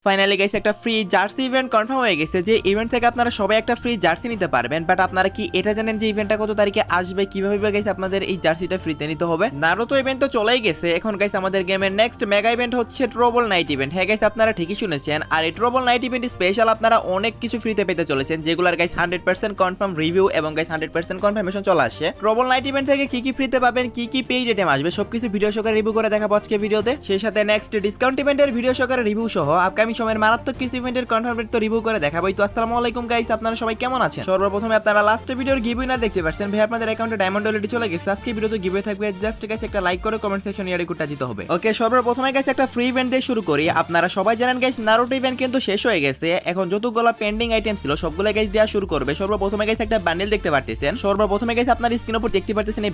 Finally guys একটা free jersey event confirm হয়ে গেছে যে ইভেন্ট থেকে আপনারা সবাই একটা ফ্রি জার্সি নিতে পারবেন। বাট আপনারা কি এটা জানেন যে ইভেন্টটা কত তারিখে আসবে, কিভাবে গাইস আপনাদের এই জার্সিটা ফ্রিতে নিতে হবে? নারুতো ইভেন্ট তো চলেই গেছে, এখন গাইস আমাদের গেমের নেক্সট মেগা ইভেন্ট হচ্ছে ট্রবল নাইট ইভেন্ট। হ্যাঁ গাইস, আপনারা ঠিকই শুনেছেন। আর এই ট্রবল নাইট ইভেন্ট স্পেশাল আপনারা অনেক কিছু ফ্রিতে পেতে চলেছেন, যেগুলোর গাইস 100% কনফার্ম রিভিউ এবং গাইস 100% কনফার্মেশন চলে আসছে। ট্রবল নাইট ইভেন্ট থেকে কি কি ফ্রিতে পাবেন, কি কি পেইড আইটেম আসবে, সবকিছু ভিডিও সহকারে রিভিউ করে দেখাবো আজকে ভিডিওতে। সেই সাথে নেক্সট ডিসকাউন্ট ইভেন্টের ভিডিও সহকারে রিভিউ সহ আপকামিং সময়ের মারাত্মক কিছু ইভেন্টের কনফার্ম তো রিভিউ করে দেখাবোই। তো আসসালামু আলাইকুম গাইস, আপনারা সবাই কেমন আছেন? সর্বপ্রথমে আপনারা লাস্ট ভিডিওর গিভ উইনার দেখতে পাচ্ছেন। ভাই আপনাদের অ্যাকাউন্টে ডায়মন্ড অলরেডি চলে গেছে। আজকে ভিডিওতে গিভ ওয়ে থাকবে, জাস্ট গাইস একটা লাইক করে কমেন্ট সেকশনে ইয়ারে কোডটা দিতে হবে। ওকে, সর্বপ্রথমে গাইস একটা ফ্রি ইভেন্ট দিয়ে শুরু করি। আপনারা সবাই জানেন গাইস নারুটো ইভেন্ট কিন্তু শেষ হয়ে গেছে। এখন যতগুলো পেন্ডিং আইটেম ছিল সবগুলো গাইস দেওয়া শুরু করবে। সর্বপ্রথমে গাইস একটা বান্ডেল দেখতে পারতেছেন। সর্বপ্রথমে গাইস আপনারা স্ক্রিনের উপর দেখতে পারতেছেন এই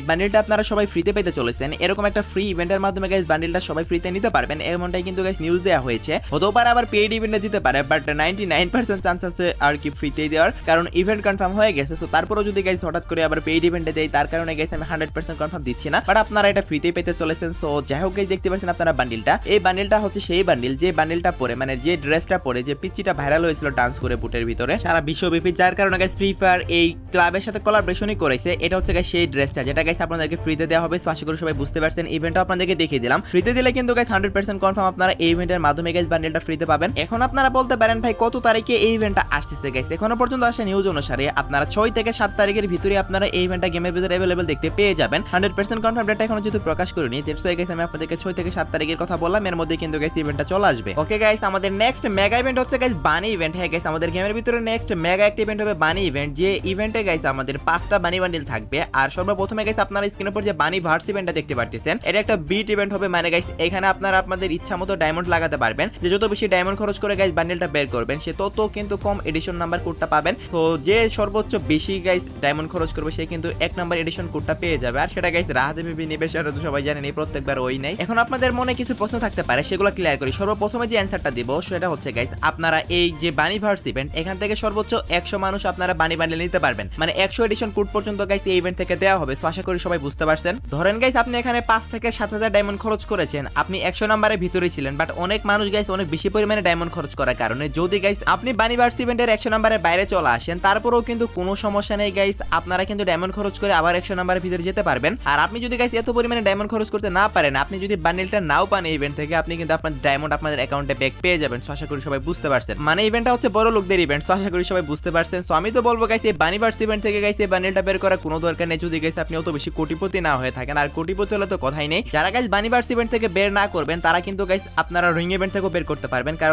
বান্ডেলটা আপনারা সবাই ফ্রিতে পেতে চলেছেন। এরকম একটা ফ্রি ইভেন্টের মাধ্যমে গাইস বান্ডেলটা সবাই ফ্রিতে নিতে পারবেন, এমনটাই কিন্তু গাইস নিউজ দেওয়া হয়েছে। হতেও পারে আবার পেইড ইভেন্টে দিতে পারে, বাট 99% চান্স আছে আর কি ফ্রিতে দেওয়ার, কারণ ইভেন্ট কনফার্ম হয়ে গেছে। তো তারপরেও যদি গাইস হঠাৎ করে আবার পেইড ইভেন্টে দেয়, তার কারণে গাইস আমি 100% কনফার্ম দিচ্ছি না, বাট আপনারা এটা ফ্রিতে পেতে চলেছেন। সো যাই হোক গাইস, দেখতে পাচ্ছেন আপনারা বান্ডেলটা, এই বান্ডেলটা হচ্ছে সেই বান্ডেল যে বান্ডেলটা পরে, মানে যে ড্রেসটা পরে যে পিচ্চিটা ভাইরাল হয়েছিল ডান্স করে বুটের ভিতরে সারা বিশ্বব্যাপী, যার কারণে গাইস ফ্রি ফায়ার এই ক্লাবের সাথে কোলাবরেশনই করেছে। এটা হচ্ছে গাইস সেই ড্রেসটা যেটা গাইস আপনাদেরকে ফ্রিতে দেওয়া হবে। সো আশা করি সবাই বুঝতে পারছেন। ইভেন্টটা আপনাদেরকে দেখিয়ে দিলাম, ফ্রিতে দিলে কিন্তু গাইস 100% কনফার্ম আপনারা এই ইভেন্টের মাধ্যমে গাইস বান্ডেলটা ফ্রিতে পাবেন। এখন আপনারা বলতে পারেন ভাই কত তারিখে এই ইভেন্টটা আসতেছে? গাইস এখনো পর্যন্ত আসা নিউজ অনুসারে আপনারা 6 থেকে 7 তারিখের ভিতরে আপনারা এই ইভেন্টটা গেমের ভিতরে अवेलेबल দেখতে পেয়ে যাবেন। 100% কনফার্ম ডেটা এখনো যেহেতু প্রকাশ করিনি, দ্যাটস ওয়াই গাইস আমি আপনাদেরকে 6 থেকে 7 তারিখের কথা বললাম, এর মধ্যে কিন্তু গাইস ইভেন্টটা চলে আসবে। ওকে গাইস, আমাদের নেক্সট মেগা ইভেন্ট হচ্ছে গাইস বানি ইভেন্ট। হ্যাঁ গাইস, আমাদের গেমের ভিতরে নেক্সট মেগা একটা ইভেন্ট হবে বানি ইভেন্ট, যে ইভেন্টে গাইস আমাদের 5টা বানি বান্ডেল থাকবে। আর সর্বপ্রথমে গাইস আপনারা স্ক্রিনের উপর যে বানি ভার্স ইভেন্টটা দেখতে পাচ্ছেন, এটা একটা বিট ইভেন্ট হবে। মানে গাইস এখানে আপনারা আপনাদের ইচ্ছা মতো ডায়মন্ড লাগাতে পারবেন, যে যত বেশি ডায়মন্ড খরচ করে গাইস বান্ডেলটা বের করবেন সে তত কিন্তু কম এডিশন নাম্বার কোডটা পাবেন। তো যে সর্বোচ্চ বেশি গাইস ডায়মন্ড খরচ করবে সে কিন্তু 1 নাম্বার এডিশন কোডটা পেয়ে যাবে। আর সেটা গাইস রাহাতে ভেবে নেবে, সেটা তো সবাই জানেন, এই প্রত্যেকবার ওই নাই। এখন আপনাদের মনে কিছু প্রশ্ন থাকতে পারে, সেগুলো ক্লিয়ার করি। সর্বপ্রথমে যে অ্যানসারটা দিব সেটা হচ্ছে গাইস আপনারা এই যে বানি ভার্স ইভেন্ট, এখান থেকে সর্বোচ্চ 100 মানুষ আপনারা বানি বান্ডেল নিতে পারবেন, মানে 100 এডিশন কোড পর্যন্ত গাইস এই ইভেন্ট থেকে দেওয়া হবে। তো আশা করি সবাই বুঝতে পারছেন। ধরেন গাইস আপনি এখানে 5 থেকে 7000 ডায়মন্ড খরচ করেছেন, আপনি 100 নাম্বারের ভিতরে ছিলেন, বাট অনেক মানুষ গাইস অনেক বেশি পরিমাণে ডায়মন্ড খরচ করার কারণে যদি গাইস আপনি বানি ভার্স ইভেন্টের 100 নাম্বারের বাইরে চলে আসেন, তারপরেও কিন্তু কোনো সমস্যা নেই গাইস, আপনারা কিন্তু ডায়মন্ড খরচ করে আবার 100 নাম্বারের ভিতরে যেতে পারবেন। আর আপনি যদি গাইস এত পরিমাণে ডায়মন্ড খরচ করতে না পারেন, আপনি যদি বান্ডেলটা নাও পান এই ইভেন্ট থেকে, আপনি কিন্তু আপনার ডায়মন্ড আপনাদের অ্যাকাউন্টে ব্যাক পেয়ে যাবেন। সো আশা করি সবাই বুঝতে পারছেন, মানে ইভেন্টটা হচ্ছে বড় লোকদের ইভেন্ট। সো আশা করি সবাই বুঝতে পারছেন। সো আমি তো বলবো গাইস এই বানি ভার্স ইভেন্ট থেকে গাইস এই বান্ডেলটা বের করার কোনো দরকার নেই, যদি গাইস আপনি অত বেশি কোটিপতি না হয়ে থাকেন। আর কোটিপতি হলে তো কথাই নেই। যারা গাইস বানি ভার্স ইভেন্ট থেকে বের না করবেন, তারা কিন্তু গাইস আপনারা রিং ইভেন্ট থেকেও বের করতে পারবেন, কারণ